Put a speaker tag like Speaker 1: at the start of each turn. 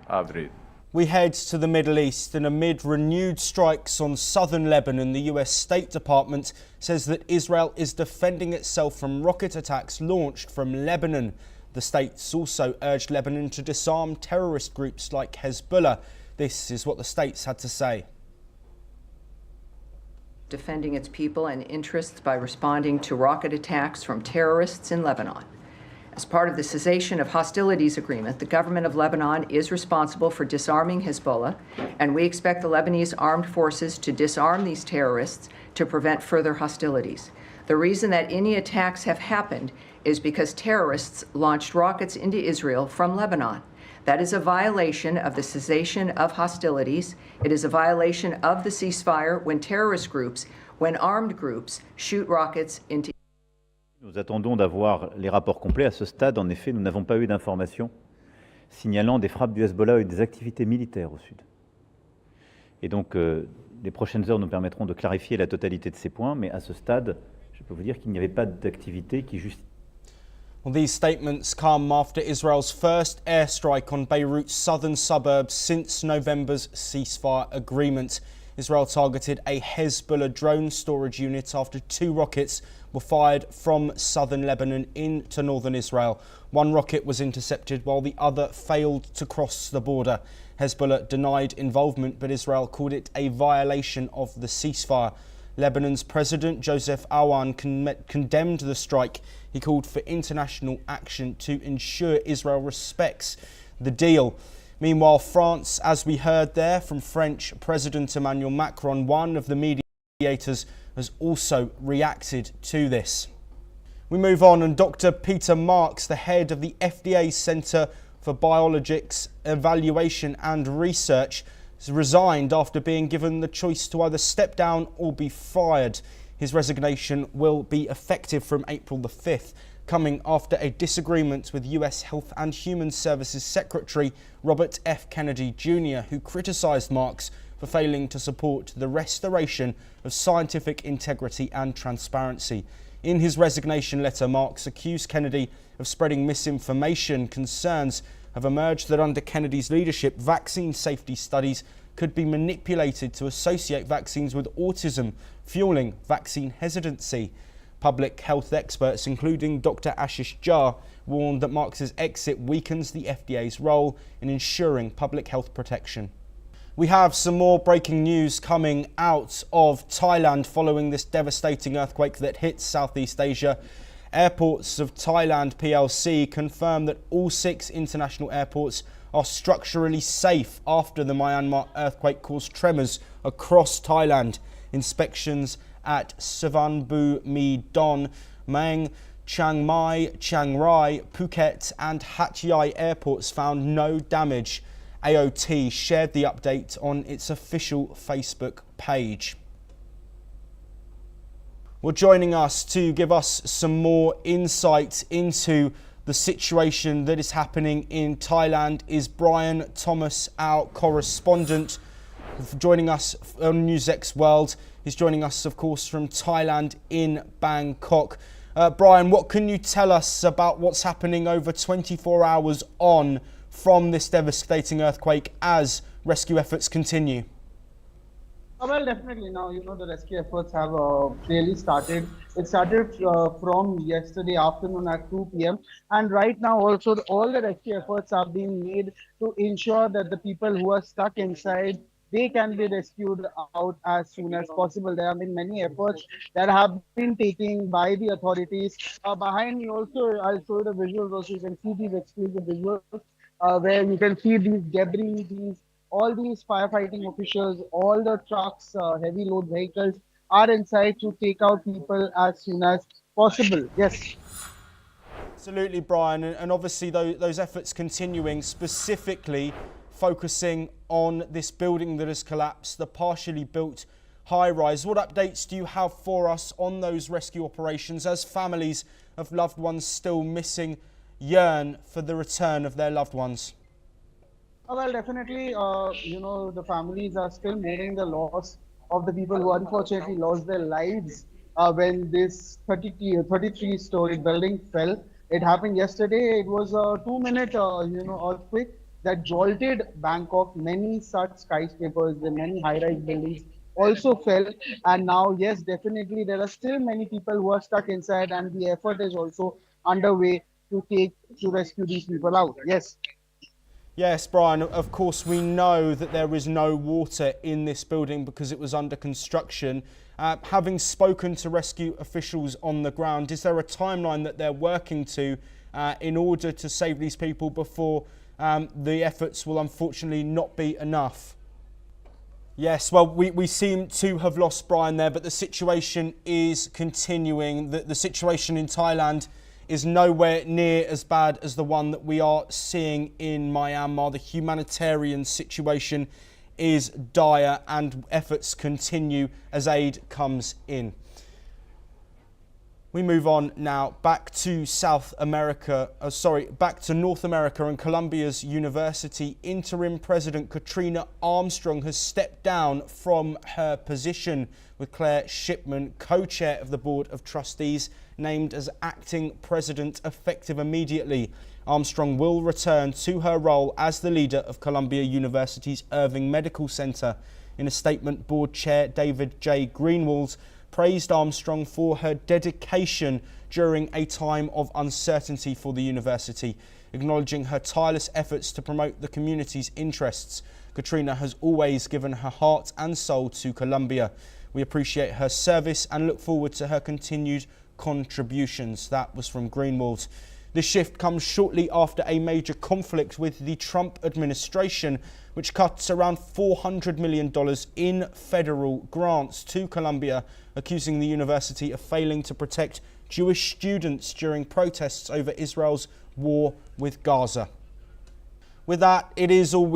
Speaker 1: abril.
Speaker 2: We head to the Middle East, and amid renewed strikes on southern Lebanon, the US State Department says that Israel is defending itself from rocket attacks launched from Lebanon. The states also urged Lebanon to disarm terrorist groups like Hezbollah. This is what the states had to say.
Speaker 3: Defending its people and interests by responding to rocket attacks from terrorists in Lebanon. As part of the cessation of hostilities agreement, the government of Lebanon is responsible for disarming Hezbollah, and we expect the Lebanese armed forces to disarm these terrorists to prevent further hostilities. The reason that any attacks have happened is because terrorists launched rockets into Israel from Lebanon. That is a violation of the cessation of hostilities. It is a violation of the ceasefire when terrorist groups, when armed groups, shoot rockets into.
Speaker 4: Nous attendons d'avoir les rapports complets. À ce stade, en effet, nous n'avons pas eu d'informations signalant des frappes du Hezbollah et des activités militaires au sud. Et donc, les prochaines heures nous permettront de clarifier la totalité de ces points, mais à ce stade, je peux vous dire qu'il n'y avait pas d'activité qui justifie.
Speaker 2: Well, these statements come after Israel's first airstrike on Beirut's southern suburbs since November's ceasefire agreement. Israel targeted a Hezbollah drone storage unit after 2 rockets were fired from southern Lebanon into northern Israel. 1 rocket was intercepted while the other failed to cross the border. Hezbollah denied involvement, but Israel called it a violation of the ceasefire. Lebanon's President Joseph Aoun condemned the strike. He called for international action to ensure Israel respects the deal. Meanwhile, France, as we heard there from French President Emmanuel Macron, one of the mediators, has also reacted to this. We move on, and Dr. Peter Marks, the head of the FDA Centre for Biologics Evaluation and Research, has resigned after being given the choice to either step down or be fired. His resignation will be effective from April the 5th, coming after a disagreement with US Health and Human Services Secretary Robert F. Kennedy Jr., who criticised Marks for failing to support the restoration of scientific integrity and transparency. In his resignation letter, Marks accused Kennedy of spreading misinformation. Concerns have emerged that under Kennedy's leadership, vaccine safety studies could be manipulated to associate vaccines with autism, fueling vaccine hesitancy. Public health experts, including Dr. Ashish Jha, warned that Marks's exit weakens the FDA's role in ensuring public health protection. We have some more breaking news coming out of Thailand following this devastating earthquake that hit Southeast Asia. Airports of Thailand PLC confirmed that all 6 international airports are structurally safe after the Myanmar earthquake caused tremors across Thailand. Inspections at Suvarnabhumi Don, Mang, Chiang Mai, Chiang Rai, Phuket and Hat Yai airports found no damage. AOT shared the update on its official Facebook page. Well, joining us to give us some more insight into the situation that is happening in Thailand is Brian Thomas, our correspondent, joining us on NewsX World. He's joining us, of course, from Thailand in Bangkok. Brian, what can you tell us about what's happening over 24 hours on from this devastating earthquake as rescue efforts continue?
Speaker 5: Well, definitely. Now, the rescue efforts have really started. It started from yesterday afternoon at 2 p.m. And right now also all the rescue efforts are being made to ensure that the people who are stuck inside, they can be rescued out as soon as possible. There have been many efforts that have been taken by the authorities. Behind me also, I'll show you the visuals also. You can see these exclusive visuals where you can see these debris, all these firefighting officials, all the trucks, heavy load vehicles are inside to take out people as soon as possible. Yes.
Speaker 2: Absolutely, Brian. And obviously those efforts continuing, specifically focusing on this building that has collapsed, the partially built high-rise. What updates do you have for us on those rescue operations as families of loved ones still missing yearn for the return of their loved ones?
Speaker 5: Well, definitely, the families are still mourning the loss of the people who unfortunately lost their lives when this 33-story building fell. It happened yesterday. It was a 2-minute, earthquake. that jolted Bangkok. Many such skyscrapers, the many high-rise buildings also fell. And now, yes, definitely there are still many people who are stuck inside, and the effort is also underway to rescue these people out. Yes.
Speaker 2: Yes, Brian, of course we know that there is no water in this building because it was under construction. Having spoken to rescue officials on the ground, is there a timeline that they're working to in order to save these people before the efforts will unfortunately not be enough? Yes, well, we seem to have lost Brian there, but the situation is continuing. The situation in Thailand is nowhere near as bad as the one that we are seeing in Myanmar. The humanitarian situation is dire and efforts continue as aid comes in. We move on now back to back to North America, and Columbia's University interim president Katrina Armstrong has stepped down from her position, with Claire Shipman, co-chair of the Board of Trustees, named as acting president effective immediately. Armstrong will return to her role as the leader of Columbia University's Irving Medical Center. In a statement, board chair David J. Greenwald praised Armstrong for her dedication during a time of uncertainty for the university, acknowledging her tireless efforts to promote the community's interests. Katrina has always given her heart and soul to Columbia. We appreciate her service and look forward to her continued contributions. That was from Greenwald. This shift comes shortly after a major conflict with the Trump administration, which cuts around $400 million in federal grants to Columbia, accusing the university of failing to protect Jewish students during protests over Israel's war with Gaza. With that, it is all